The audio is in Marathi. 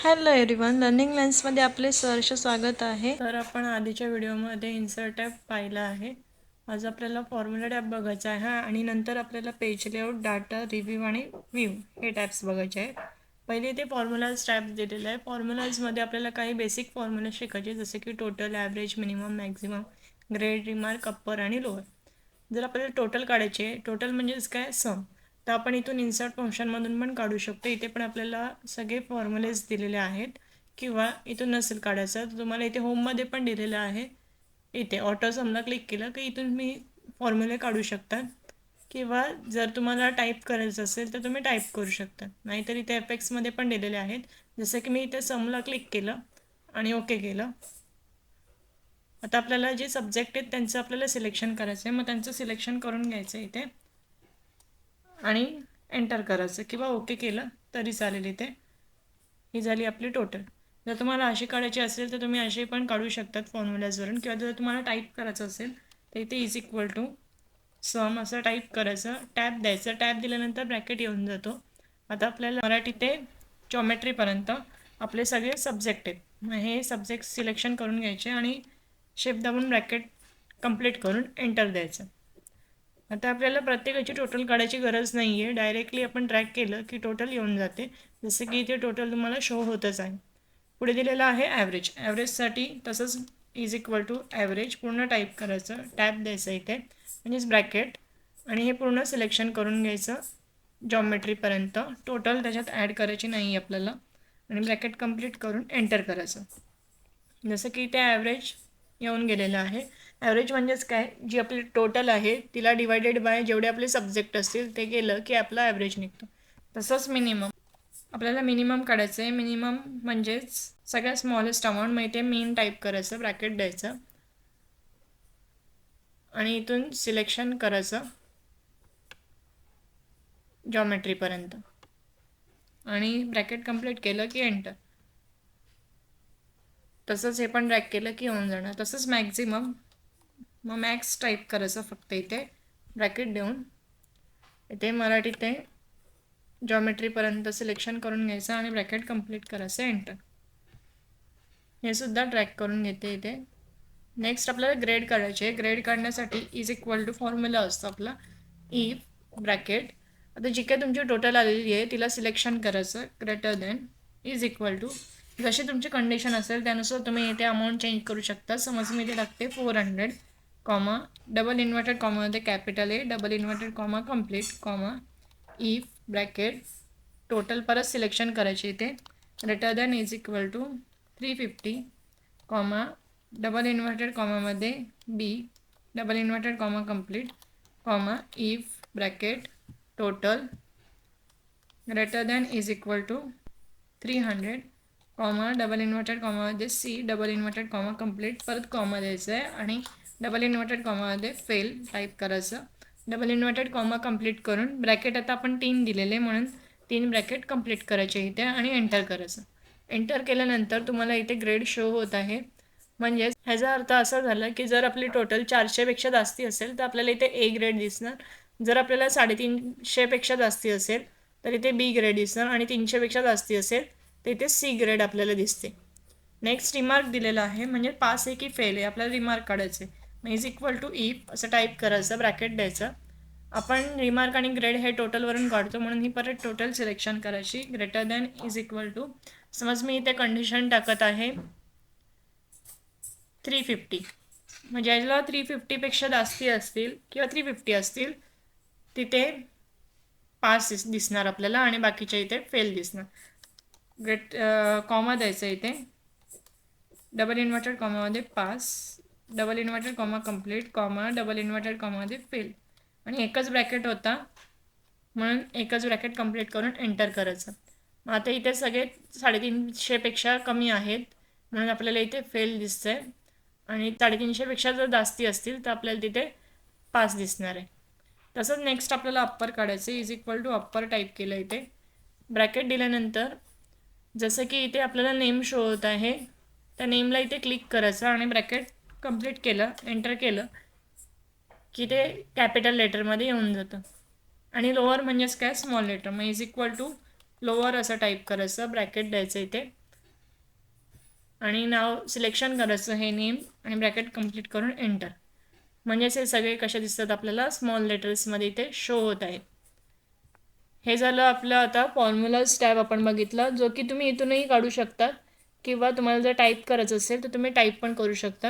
हॅलो एव्हरीवन, लर्निंग लेन्समध्ये आपले सहर्ष स्वागत आहे. तर आपण आधीच्या व्हिडिओमध्ये इन्सर्ट टॅब पाहिला आहे. आज आपल्याला फॉर्म्युला टॅब बघायचा आहे आणि नंतर आपल्याला पेज लेआउट, डाटा, रिव्ह्यू आणि व्ह्यू हे टॅब्स बघायचे आहेत. पहिले इथे फॉर्म्युलाज टॅब दिलेला आहे. फॉर्म्युलाजमध्ये आपल्याला काही बेसिक फॉर्म्युला शिकायचे, जसे की total, average, minimum, maximum, grade, remark, upper आणि लोअर. जर आपल्याला टोटल काढायचे, टोटल म्हणजेच काय, सम, तर आपण इथून इन्सर्ट फंक्शनमधून पण काढू शकतो. इथे पण आपल्याला सगळे फॉर्म्युलेज दिलेले आहेत, किंवा इथून नसेल काढायचं तर तुम्हाला इथे होममध्ये पण दिलेलं आहे. इथे ऑटो समला क्लिक केलं की इथून मी फॉर्म्युले काढू शकता, किंवा जर तुम्हाला टाईप करायचं असेल तर तुम्ही टाईप करू शकता. नाहीतर इथे एफेक्ट्समध्ये पण दिलेले आहेत. जसं की मी इथे समला क्लिक केलं आणि ओके केलं. आता आपल्याला जे सब्जेक्ट आहेत त्यांचं आपल्याला सिलेक्शन करायचं आहे. मग त्यांचं सिलेक्शन करून घ्यायचं इथे आणि एंटर करायचं किंवा ओके केलं तरी चालेल. इथे ही झाली आपली टोटल. जर तुम्हाला अशी काढायची असेल तर तुम्ही असे पण काढू शकतात फॉर्म्युलाजवरून, किंवा जर तुम्हाला टाईप करायचं असेल तर इथे इज इक्वल टू सम असं टाईप करायचं, टॅब द्यायचं. टॅब दिल्यानंतर ब्रॅकेट येऊन जातो. आता आपल्याला मराठी ते जॉमेट्रीपर्यंत आपले सगळे सब्जेक्ट आहेत. मग हे सब्जेक्ट सिलेक्शन करून घ्यायचे आणि शिफ्ट दाबून ब्रॅकेट कंप्लीट करून एंटर द्यायचं. आता आपल्याला प्रत्येकाची टोटल काढायची गरज नाही आहे. डायरेक्टली आपण ट्रॅक केलं की टोटल येऊन जाते. जसं की इथे टोटल तुम्हाला शो होतच आहे. पुढे दिलेलं आहे ॲव्हरेज. ॲव्हरेजसाठी तसंच इज इक्वल टू ॲव्हरेज पूर्ण टाईप करायचं, टॅब द्यायचं इथे म्हणजेच ब्रॅकेट, आणि हे पूर्ण सिलेक्शन करून घ्यायचं जॉमेट्रीपर्यंत. टोटल त्याच्यात ॲड करायची नाही आपल्याला, आणि ब्रॅकेट कंप्लीट करून एंटर करायचं. जसं की इथे ॲव्हरेज येऊन गेलेलं आहे. ॲव्हरेज म्हणजेच काय, जी आपली टोटल आहे तिला डिवायडेड बाय जेवढे आपले सब्जेक्ट असतील ते केलं की आपला ॲव्हरेज निघतो. तसंच मिनिमम, आपल्याला मिनिमम काढायचं आहे. मिनिमम म्हणजेच सगळ्यात स्मॉलेस्ट अमाऊंट. मग इथे मीन टाईप करायचं, ब्रॅकेट द्यायचं आणि इथून सिलेक्शन करायचं जॉमेट्रीपर्यंत आणि ब्रॅकेट कंप्लीट केलं की एंटर. तसंच हे पण ड्रॅग केलं की होऊन जाणार. तसंच मॅक्झिमम, मग मॅक्स टाईप करायचं फक्त इथे ब्रॅकेट देऊन. इथे मराठी ते जॉमेट्रीपर्यंत सिलेक्शन करून घ्यायचं आणि ब्रॅकेट कंप्लीट करायचं, एंटर. हे सुद्धा ड्रॅग करून घेते इथे. नेक्स्ट आपल्याला ग्रेड काढायचे. ग्रेड काढण्यासाठी इज इक्वल टू फॉर्म्युला असतो आपला, इफ ब्रॅकेट. आता जी काय तुमची टोटल आलेली आहे तिला सिलेक्शन करायचं, greater than is equal to, जशी तुमची कंडिशन असेल त्यानुसार तुम्ही इथे अमाऊंट चेंज करू शकता. समज मी इथे टाकते 400, कॉमा, डबल इन्व्हर्टेड कॉमामध्ये capital A, double inverted comma complete, comma, if bracket total परत सिलेक्शन करायचे इथे, greater than is equal to 350, comma, double inverted कॉमामध्ये B, double inverted comma complete, comma, if bracket total greater than is equal to 300, comma, double inverted कॉमामध्ये C, double inverted comma complete, परत कॉमा द्यायचं आहे आणि डबल इन्व्हर्टेड कॉमामध्ये फेल टाईप करायचं. डबल इन्व्हर्टेड कॉमा कंप्लीट करून ब्रॅकेट आता आपण 3 दिलेले म्हणून 3 ब्रॅकेट कंप्लीट करायचे इथे आणि एंटर करायचं. एंटर केल्यानंतर तुम्हाला इथे ग्रेड शो होत आहे. म्हणजेच ह्याचा अर्थ असा झाला की जर आपली टोटल 400पेक्षा जास्ती असेल तर आपल्याला इथे ए ग्रेड दिसणार. जर आपल्याला 350पेक्षा जास्ती असेल तर इथे बी ग्रेड दिसणार, आणि 300पेक्षा जास्ती असेल तर इथे सी ग्रेड आपल्याला दिसते. नेक्स्ट रिमार्क दिलेला आहे, म्हणजे पास आहे की फेल आहे आपल्याला रिमार्क काढायचे. मग इज इक्वल टू इफ असं टाईप करायचं, ब्रॅकेट द्यायचं. आपण रिमार्क आणि ग्रेड हे टोटलवरून काढतो म्हणून ही परत टोटल सिलेक्शन करायची, greater than is equal to, समज मी इथे कंडिशन टाकत आहे 350, म्हणजे याला 350पेक्षा जास्ती असतील किंवा 350 असतील तिथे पास दिसणार आपल्याला आणि बाकीच्या इथे फेल दिसणार. कॉमा द्यायचं इथे, डबल इन्व्हर्टेड कॉमामध्ये pass, double inverted comma complete, comma, double inverted कॉमामध्ये फेल, आणि एकच ब्रॅकेट होता म्हणून एकच ब्रॅकेट कंप्लीट करून एंटर करायचं. मग आता इथे सगळे 350पेक्षा कमी आहेत म्हणून आपल्याला इथे फेल दिसतंय, आणि 350पेक्षा जर जास्ती असतील तर आपल्याला तिथे पास दिसणार आहे. तसंच नेक्स्ट आपल्याला अप्पर काढायचं. Is equal to upper type केलं इथे, ब्रॅकेट दिल्यानंतर जसं की इथे आपल्याला नेम शो होत आहे त्या नेमला इथे क्लिक करायचं आणि ब्रॅकेट कंप्लीट केलं, एंटर केलं की ते कॅपिटल लेटरमध्ये येऊन जातं. आणि लोअर म्हणजेच काय, स्मॉल लेटर. मग इज इक्वल टू लोअर असं टाईप करायचं, ब्रॅकेट द्यायचं इथे आणि नाव सिलेक्शन करायचं, हे नेम आणि ब्रॅकेट कंप्लीट करून एंटर. म्हणजेच हे सगळे कसे दिसतात आपल्याला स्मॉल लेटर्समध्ये इथे शो होत आहेत. हे झालं आपलं आता फॉर्म्युलाज टॅब आपण बघितला, जो की तुम्ही इथूनही काढू शकता किंवा तुम्हाला जर टाईप करायचं असेल तर तुम्ही टाईप पण करू शकता.